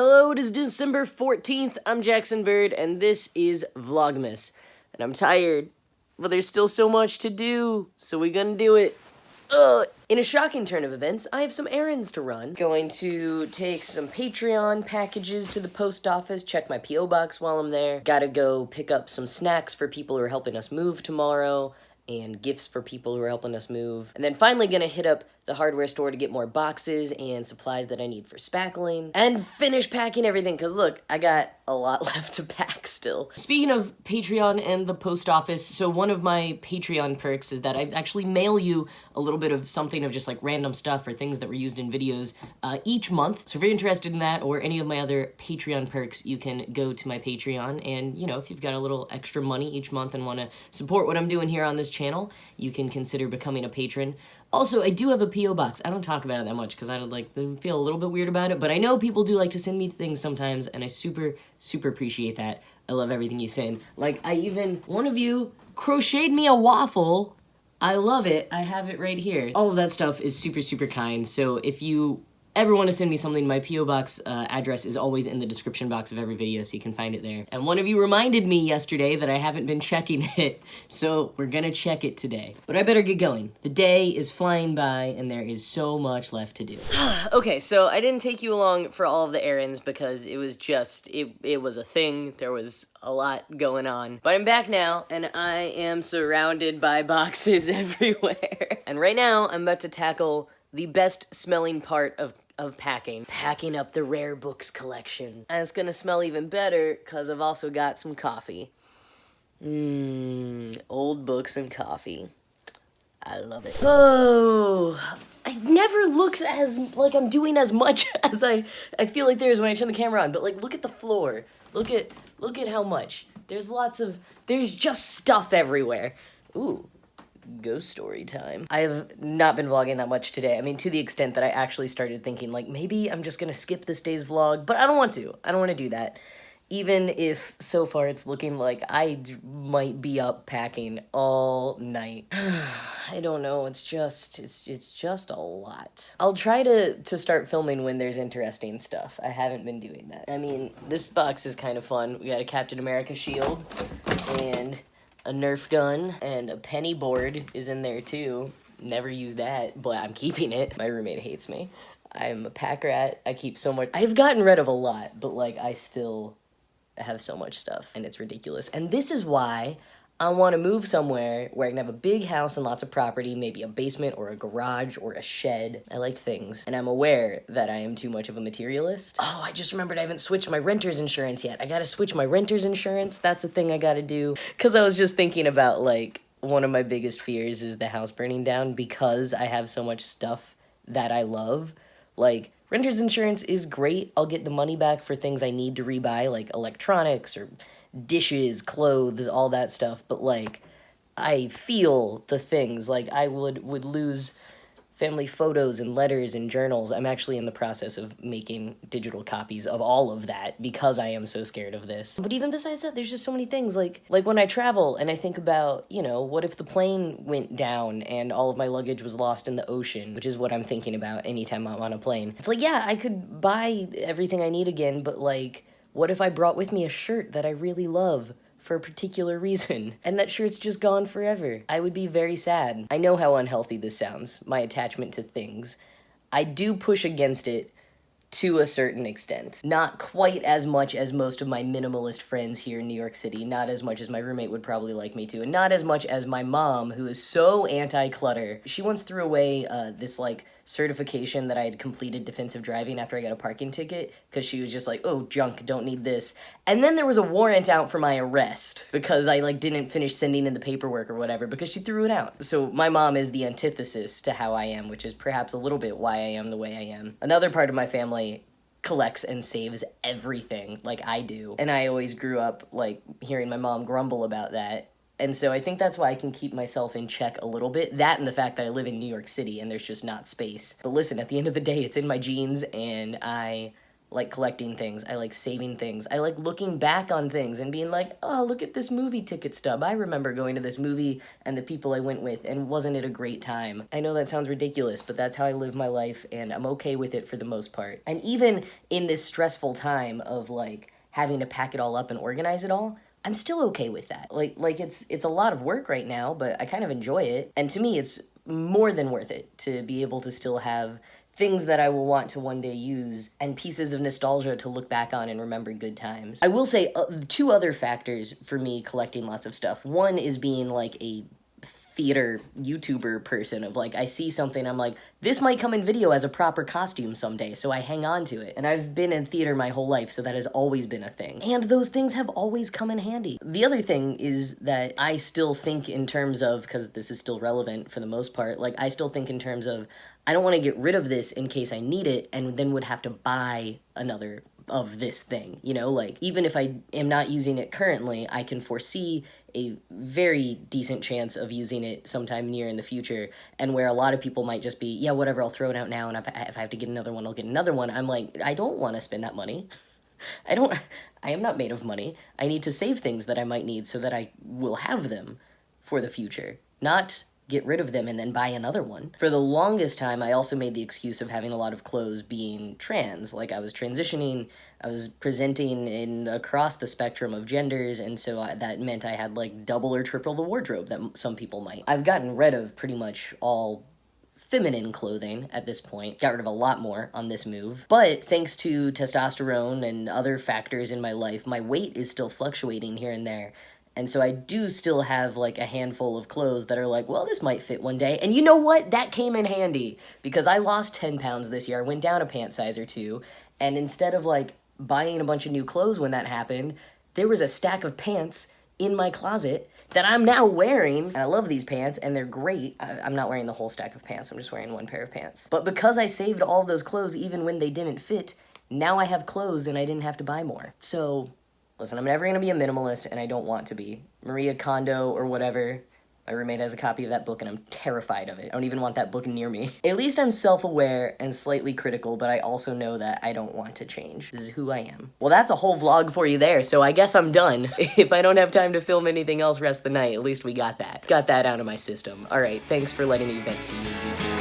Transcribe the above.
Hello, it is December 14th. I'm Jackson Bird, and this is VLOGMAS. And I'm tired, but there's still so much to do, so we're gonna do it. In a shocking turn of events, I have some errands to run. Going to take some Patreon packages to the post office, check my P.O. box while I'm there. Gotta go pick up some snacks for people who are helping us move tomorrow, and gifts for people who are helping us move. And then finally gonna hit up the hardware store to get more boxes and supplies that I need for spackling. And finish packing everything, because look, I got a lot left to pack still. Speaking of Patreon and the post office, so one of my Patreon perks is that I actually mail you a little bit of something of just like random stuff or things that were used in videos each month. So if you're interested in that or any of my other Patreon perks, you can go to my Patreon. And you know, if you've got a little extra money each month and want to support what I'm doing here on this channel, you can consider becoming a patron. Also, I do have a P.O. box. I don't talk about it that much because I feel a little bit weird about it, but I know people do like to send me things sometimes, and I super appreciate that. I love everything you send. Like, one of you crocheted me a waffle. I love it. I have it right here. All of that stuff is super kind, so if you ever want to send me something, my P.O. box address is always in the description box of every video, so you can find it there. And one of you reminded me yesterday that I haven't been checking it, so we're gonna check it today. But I better get going. The day is flying by, and there is so much left to do. Okay, so I didn't take you along for all of the errands because it was just, it was a thing. There was a lot going on. But I'm back now, and I am surrounded by boxes everywhere. And right now, I'm about to tackle the best smelling part of packing up the rare books collection. And it's gonna smell even better because I've also got some coffee. Old books and coffee. I love it. Oh, it never looks as, like I'm doing as much as I feel like there is when I turn the camera on, but like, look at the floor. Look at how much. There's just stuff everywhere. Ooh. Ghost story time. I have not been vlogging that much today. I mean, to the extent that I actually started thinking, like, maybe I'm just gonna skip this day's vlog, but I don't want to. I don't want to do that. Even if, so far, it's looking like I might be up packing all night. I don't know, it's just a lot. I'll try to start filming when there's interesting stuff. I haven't been doing that. I mean, this box is kind of fun. We got a Captain America shield, and a Nerf gun, and a penny board is in there too. Never used that, but I'm keeping it. My roommate hates me. I'm a pack rat. I keep so much. I've gotten rid of a lot, but like I still have so much stuff, and it's ridiculous. And this is why I want to move somewhere where I can have a big house and lots of property, maybe a basement or a garage or a shed. I like things, and I'm aware that I am too much of a materialist. Oh, I just remembered I haven't switched my renter's insurance yet. I gotta switch my renter's insurance. That's a thing I gotta do. Because I was just thinking about, like, one of my biggest fears is the house burning down because I have so much stuff that I love. Like, renter's insurance is great. I'll get the money back for things I need to rebuy, like electronics or dishes, clothes, all that stuff, but like, I feel the things, like I would lose family photos and letters and journals. I'm actually in the process of making digital copies of all of that because I am so scared of this. But even besides that, there's just so many things, like when I travel and I think about, you know, what if the plane went down and all of my luggage was lost in the ocean, which is what I'm thinking about anytime I'm on a plane. It's like, yeah, I could buy everything I need again, but like, what if I brought with me a shirt that I really love for a particular reason, and that shirt's just gone forever? I would be very sad. I know how unhealthy this sounds, my attachment to things. I do push against it to a certain extent. Not quite as much as most of my minimalist friends here in New York City, not as much as my roommate would probably like me to, and not as much as my mom, who is so anti-clutter. She once threw away this, like, certification that I had completed defensive driving after I got a parking ticket, because she was just like, oh, junk, don't need this. And then there was a warrant out for my arrest, because I, like, didn't finish sending in the paperwork or whatever, because she threw it out. So my mom is the antithesis to how I am, which is perhaps a little bit why I am the way I am. Another part of my family collects and saves everything like I do, and I always grew up, like, hearing my mom grumble about that. And so I think that's why I can keep myself in check a little bit. That and the fact that I live in New York City and there's just not space. But listen, at the end of the day, it's in my genes, and I like collecting things. I like saving things. I like looking back on things and being like, oh, look at this movie ticket stub. I remember going to this movie and the people I went with, and wasn't it a great time? I know that sounds ridiculous, but that's how I live my life, and I'm okay with it for the most part. And even in this stressful time of like having to pack it all up and organize it all, I'm still okay with that. Like it's a lot of work right now, but I kind of enjoy it. And to me, it's more than worth it to be able to still have things that I will want to one day use, and pieces of nostalgia to look back on and remember good times. I will say two other factors for me collecting lots of stuff. One is being like a theater YouTuber person of like, I see something, I'm like, this might come in video as a proper costume someday, so I hang on to it. And I've been in theater my whole life, so that has always been a thing. And those things have always come in handy. The other thing is that I still think in terms of, because this is still relevant for the most part, like I still think in terms of, I don't want to get rid of this in case I need it and then would have to buy another of this thing, you know? Like, even if I am not using it currently, I can foresee a very decent chance of using it sometime near in the future, and where a lot of people might just be, yeah, whatever, I'll throw it out now, and if I have to get another one, I'll get another one. I'm like, I don't want to spend that money. I am not made of money. I need to save things that I might need so that I will have them for the future, not get rid of them and then buy another one. For the longest time, I also made the excuse of having a lot of clothes being trans. Like, I was transitioning, I was presenting in across the spectrum of genders, and so that meant I had like double or triple the wardrobe that some people might. I've gotten rid of pretty much all feminine clothing at this point. Got rid of a lot more on this move. But thanks to testosterone and other factors in my life, my weight is still fluctuating here and there. And so I do still have like a handful of clothes that are like, well, this might fit one day. And you know what? That came in handy because I lost 10 pounds this year. I went down a pant size or two. And instead of like buying a bunch of new clothes when that happened, there was a stack of pants in my closet that I'm now wearing. And I love these pants and they're great. I'm not wearing the whole stack of pants. I'm just wearing one pair of pants. But because I saved all of those clothes even when they didn't fit, now I have clothes and I didn't have to buy more. So listen, I'm never going to be a minimalist, and I don't want to be. Maria Kondo or whatever, my roommate has a copy of that book, and I'm terrified of it. I don't even want that book near me. At least I'm self-aware and slightly critical, but I also know that I don't want to change. This is who I am. Well, that's a whole vlog for you there, so I guess I'm done. If I don't have time to film anything else rest of the night, at least we got that. Got that out of my system. All right, thanks for letting me vent to you, YouTube.